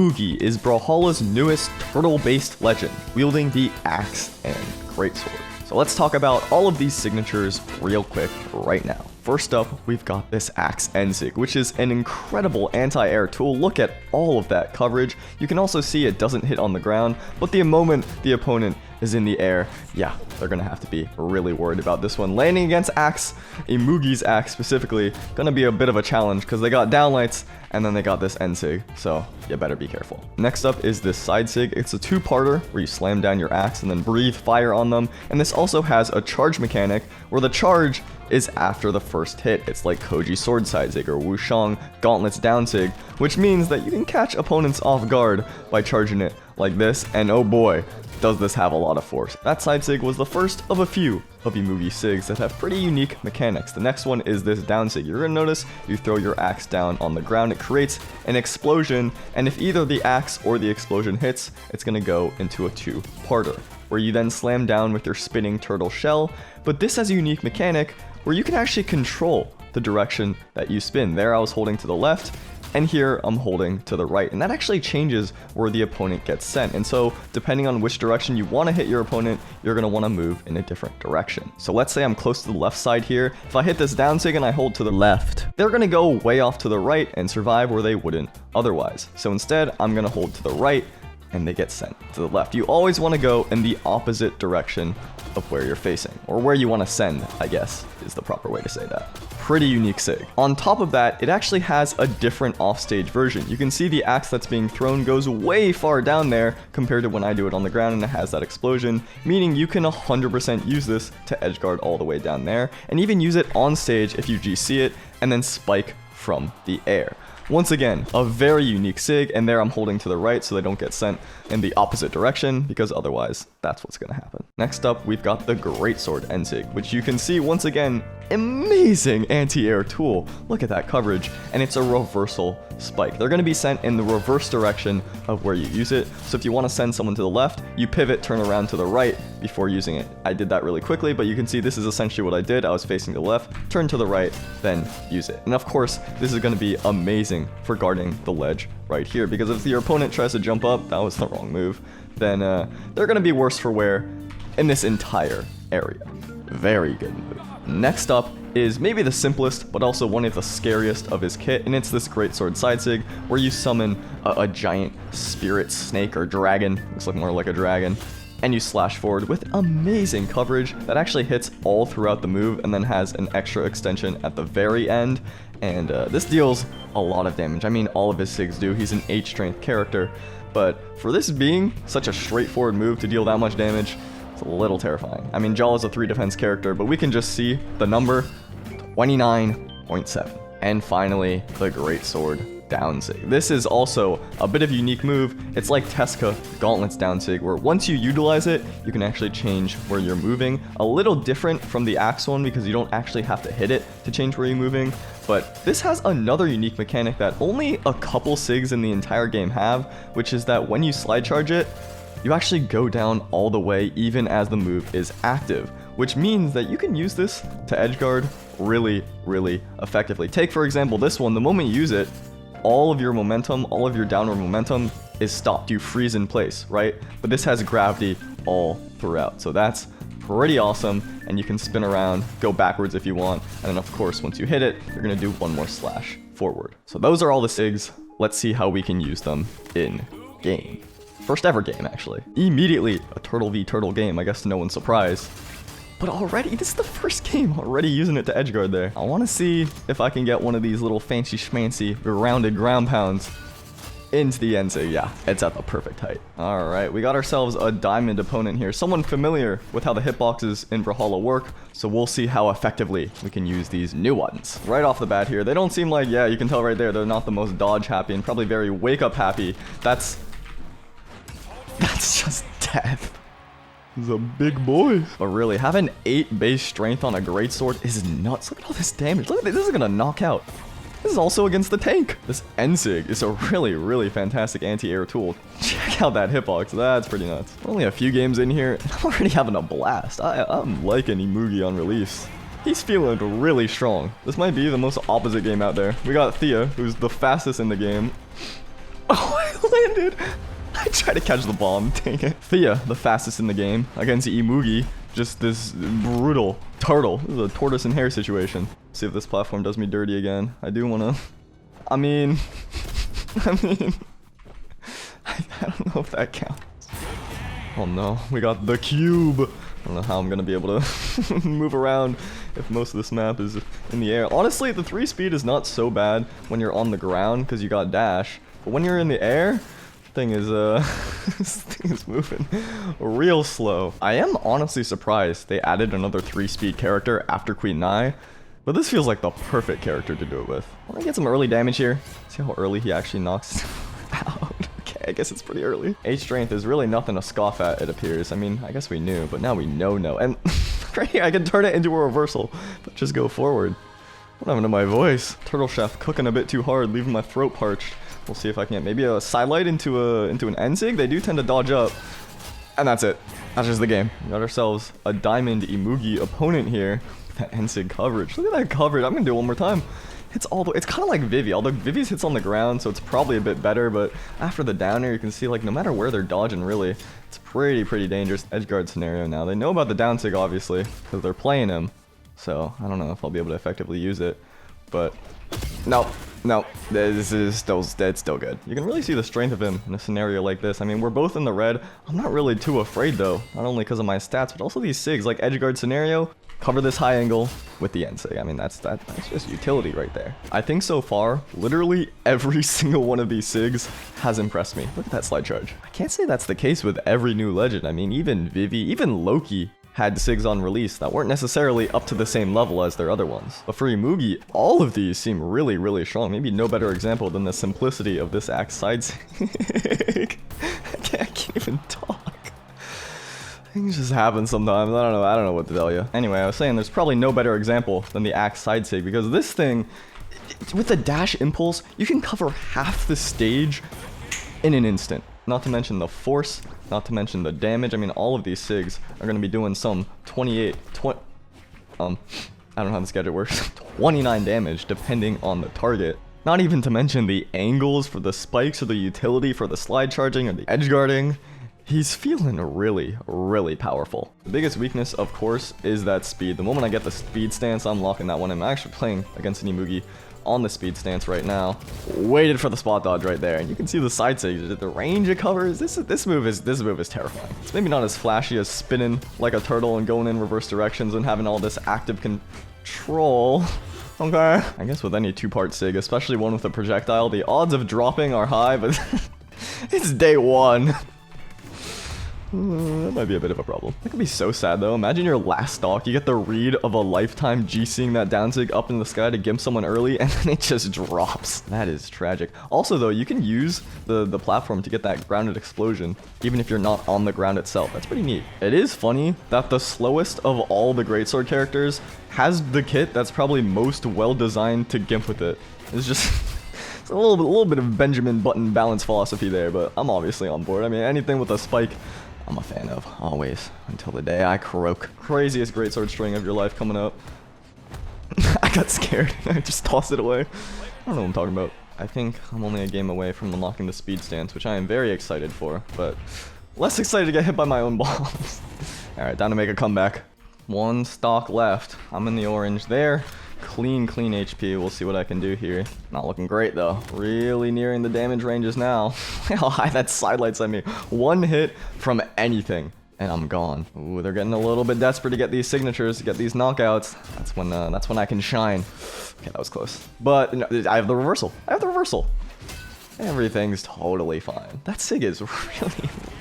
Imugi is Brawlhalla's newest turtle-based legend, wielding the axe and greatsword. So let's talk about all of these signatures real quick right now. First up, we've got this Greatsword Nsig, which is an incredible anti-air tool. Look at all of that coverage. You can also see it doesn't hit on the ground, but the moment the opponent is in the air, yeah, they're gonna have to be really worried about this one. Landing against axe, Imugi's axe specifically, gonna be a bit of a challenge because they got downlights and then they got this Nsig, so you better be careful. Next up is this side sig. It's a two-parter where you slam down your axe and then breathe fire on them, and this also has a charge mechanic where the charge is after the first hit. It's like Koji Sword Dsig or Wushang Gauntlets Dsig, which means that you can catch opponents off guard by charging it like this, and oh boy, does this have a lot of force. That side sig was the first of a few of Imugi Sigs that have pretty unique mechanics. The next one is this down sig. You're gonna notice you throw your axe down on the ground, it creates an explosion, and if either the axe or the explosion hits, it's gonna go into a two-parter, where you then slam down with your spinning turtle shell. But this has a unique mechanic where you can actually control the direction that you spin. There I was holding to the left, and here I'm holding to the right, and that actually changes where the opponent gets sent. And so depending on which direction you want to hit your opponent, you're going to want to move in a different direction. So let's say I'm close to the left side here. If I hit this down sig and I hold to the left, they're going to go way off to the right and survive where they wouldn't otherwise. So instead, I'm going to hold to the right and they get sent to the left. You always want to go in the opposite direction of where you're facing, or where you want to send, I guess is the proper way to say that. Pretty unique sig. On top of that, it actually has a different offstage version. You can see the axe that's being thrown goes way far down there compared to when I do it on the ground, and it has that explosion, meaning you can 100% use this to edgeguard all the way down there, and even use it on stage if you GC it, and then spike from the air. Once again, a very unique sig, and there I'm holding to the right so they don't get sent in the opposite direction, because otherwise that's what's gonna happen. Next up, we've got the Greatsword Nsig, which you can see once again, amazing anti-air tool. Look at that coverage, and it's a reversal spike. They're gonna be sent in the reverse direction of where you use it. So if you wanna send someone to the left, you pivot, turn around to the right before using it. I did that really quickly, but you can see this is essentially what I did. I was facing the left, turn to the right, then use it. And of course, this is gonna be amazing for guarding the ledge right here, because if your opponent tries to jump up, that was the wrong move, then they're gonna be worse for wear in this entire area. Very good move. Next up is maybe the simplest, but also one of the scariest of his kit, and it's this Greatsword Dsig, where you summon a giant spirit snake or dragon, looks like more like a dragon, and you slash forward with amazing coverage that actually hits all throughout the move and then has an extra extension at the very end. And this deals a lot of damage. I mean, all of his Sigs do. He's an 8 strength character, but for this being such a straightforward move to deal that much damage, it's a little terrifying. I mean, Jalla's a 3 defense character, but we can just see the number 29.7. And finally, the Greatsword Dsig. This is also a bit of a unique move. It's like Teska Gauntlets Dsig, where once you utilize it, you can actually change where you're moving. A little different from the axe one because you don't actually have to hit it to change where you're moving. But this has another unique mechanic that only a couple Sigs in the entire game have, which is that when you slide charge it, you actually go down all the way even as the move is active, which means that you can use this to edgeguard really, really effectively. Take, for example, this one. The moment you use it, all of your momentum, all of your downward momentum is stopped. You freeze in place, right? But this has gravity all throughout. So that's pretty awesome. And you can spin around, go backwards if you want. And then of course, once you hit it, you're gonna do one more slash forward. So those are all the Sigs. Let's see how we can use them in game. First ever game, actually. Immediately a turtle v turtle game, I guess to no one's surprise. But already, this is the first game, already using it to edgeguard there. I want to see if I can get one of these little fancy schmancy rounded ground pounds into the Nsig. Yeah, it's at the perfect height. All right, we got ourselves a diamond opponent here. Someone familiar with how the hitboxes in Brawlhalla work, so we'll see how effectively we can use these new ones. Right off the bat here, they don't seem like, yeah, you can tell right there, they're not the most dodge happy and probably very wake up happy. That's just death. He's a big boy. But really, having 8 base strength on a greatsword is nuts. Look at all this damage. Look at this. This is gonna knock out. This is also against the tank. This Nsig is a really, really fantastic anti-air tool. Check out that hitbox. That's pretty nuts. Only a few games in here, and I'm already having a blast. I'm liking Imugi on release. He's feeling really strong. This might be the most opposite game out there. We got Thea, who's the fastest in the game. Oh, landed. I tried to catch the bomb, dang it. Thea, the fastest in the game, against Imugi. Just this brutal turtle. This is a tortoise and hare situation. See if this platform does me dirty again. I do wanna... I mean... I don't know if that counts. Oh no, we got the cube. I don't know how I'm gonna be able to move around if most of this map is in the air. Honestly, the 3 speed is not so bad when you're on the ground because you got dash. But when you're in the air, thing is this thing is moving real slow. I am honestly surprised they added another 3 speed character after Queen Nai. But this feels like the perfect character to do it with. I want to get some early damage here. See how early he actually knocks out. Okay, I guess it's pretty early. 8 strength is really nothing to scoff at, it appears. I mean, I guess we knew, but now we know. And right here, I can turn it into a reversal, but just go forward. What happened to my voice? Turtle Chef cooking a bit too hard, leaving my throat parched. We'll see if I can get maybe a sidelight into an Nsig. They do tend to dodge up. And that's it. That's just the game. We got ourselves a diamond Imugi opponent here. That Nsig coverage. Look at that coverage. I'm gonna do it one more time. Hits all the... It's kind of like Vivi, although Vivi's hits on the ground, so it's probably a bit better, but after the downer, you can see, like, no matter where they're dodging, really, it's pretty dangerous. Edgeguard scenario now. They know about the down sig, obviously, because they're playing him, so I don't know if I'll be able to effectively use it, but... No, this is still good. You can really see the strength of him in a scenario like this. I mean, we're both in the red. I'm not really too afraid, though, not only because of my stats, but also these SIGs, like Edgeguard scenario. Cover this high angle with the Nsig. I mean, that's just utility right there. I think so far, literally every single one of these SIGs has impressed me. Look at that slide charge. I can't say that's the case with every new legend. I mean, even Vivi, even Loki had SIGs on release that weren't necessarily up to the same level as their other ones. But for Imugi, all of these seem really strong. Maybe no better example than the simplicity of this axe side SIG. I can't even talk. Things just happen sometimes. I don't know what to tell you. Anyway, I was saying there's probably no better example than the axe side SIG, because this thing, with the dash impulse, you can cover half the stage in an instant. Not to mention the force, not to mention the damage. I mean, all of these SIGs are going to be doing some 20, I don't know how this gadget works, 29 damage depending on the target. Not even to mention the angles for the spikes or the utility for the slide charging or the edge guarding. He's feeling really powerful. The biggest weakness, of course, is that speed. The moment I get the speed stance, I'm locking that one in. I'm actually playing against an Imugi on the speed stance right now. Waited for the spot dodge right there, and you can see the side SIG, the range it covers. This move is terrifying. It's maybe not as flashy as spinning like a turtle and going in reverse directions and having all this active control. Okay. I guess with any 2-part SIG, especially one with a projectile, the odds of dropping are high, but it's day 1. That might be a bit of a problem. That could be so sad, though. Imagine your last stock, you get the read of a lifetime G-seeing that down SIG up in the sky to gimp someone early, and then it just drops. That is tragic. Also, though, you can use the platform to get that grounded explosion, even if you're not on the ground itself. That's pretty neat. It is funny that the slowest of all the Greatsword characters has the kit that's probably most well-designed to gimp with it. It's just... It's a little bit of Benjamin Button balance philosophy there, but I'm obviously on board. I mean, anything with a spike, I'm a fan of, always, until the day I croak. Craziest Greatsword string of your life coming up. I got scared. I just tossed it away. I don't know what I'm talking about. I think I'm only a game away from unlocking the speed stance, which I am very excited for, but less excited to get hit by my own balls. Alright, time to make a comeback. 1 stock left. I'm in the orange there. Clean HP. We'll see what I can do here. Not looking great, though. Really nearing the damage ranges now. How high that sidelights at me. 1 hit from anything, and I'm gone. Ooh, they're getting a little bit desperate to get these signatures, to get these knockouts. That's when I can shine. Okay, that was close. But no, I have the reversal. Everything's totally fine. That SIG is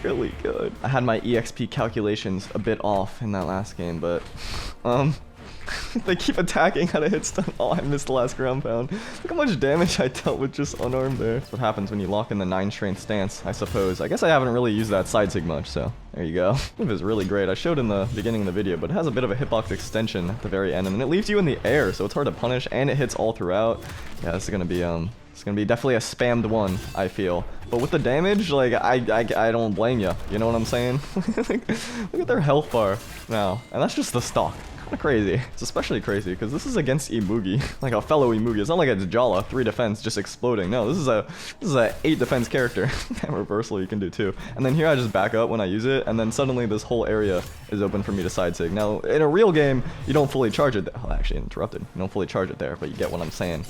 really good. I had my EXP calculations a bit off in that last game, but they keep attacking at a hit stun. Oh, I missed the last ground pound. Look how much damage I dealt with just unarmed there. That's what happens when you lock in the 9 strength stance, I suppose. I guess I haven't really used that side SIG much, so there you go. Move is really great. I showed in the beginning of the video, but it has a bit of a hitbox extension at the very end, and then it leaves you in the air, so it's hard to punish, and it hits all throughout. Yeah, this is gonna be it's gonna be definitely a spammed one, I feel. But with the damage, like, I don't blame you. You know what I'm saying? Look at their health bar now, and that's just the stock. kind of crazy. It's especially crazy because this is against Imugi, like a fellow Imugi. It's not like it's Jala, 3 defense, just exploding. No, this is a 8 defense character. And reversal you can do too. And then here I just back up when I use it, and then suddenly this whole area is open for me to side sig. Now, in a real game, you don't fully charge it. Oh, actually interrupted. You don't fully charge it there, but you get what I'm saying.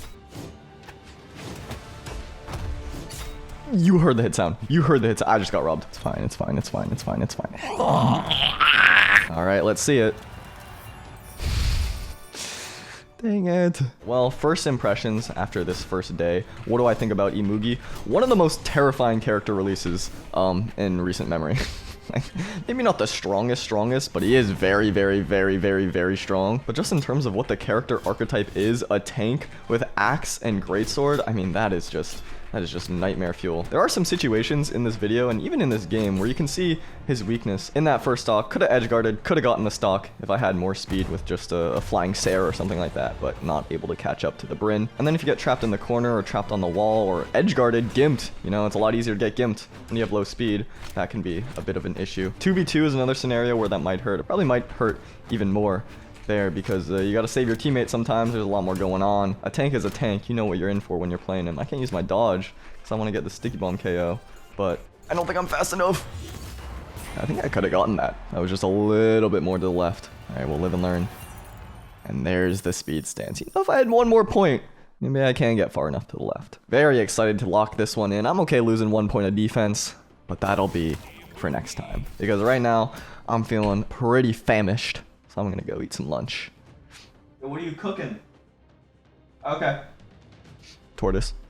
You heard the hit sound. You heard the hit sound. I just got robbed. It's fine. It's fine. It's fine. It's fine. It's fine. All right, let's see it. Dang it. Well, first impressions after this first day. What do I think about Imugi? One of the most terrifying character releases in recent memory. Maybe not the strongest, but he is very, very, very, very, very strong. But just in terms of what the character archetype is, a tank with axe and greatsword, I mean, that is just nightmare fuel. There are some situations in this video and even in this game where you can see his weakness. In that first stock, could have edge guarded, could have gotten the stock if I had more speed with just a flying Sair or something like that, but not able to catch up to the Bryn. And then if you get trapped in the corner or trapped on the wall or edge guarded, gimped, you know, it's a lot easier to get gimped when you have low speed. That can be a bit of an issue. 2v2 is another scenario where that might hurt. It probably might hurt even more there because you got to save your teammates sometimes. There's a lot more going on. A tank is a tank. You know what you're in for when you're playing him. I can't use my dodge because I want to get the sticky bomb KO, but I don't think I'm fast enough. I think I could have gotten that. I was just a little bit more to the left. All right, we'll live and learn. And there's the speed stance. You know, if I had one more point, maybe I can get far enough to the left. Very excited to lock this one in. I'm okay losing 1 point of defense, but that'll be for next time. Because right now, I'm feeling pretty famished. So I'm gonna go eat some lunch. What are you cooking? Okay. Tortoise.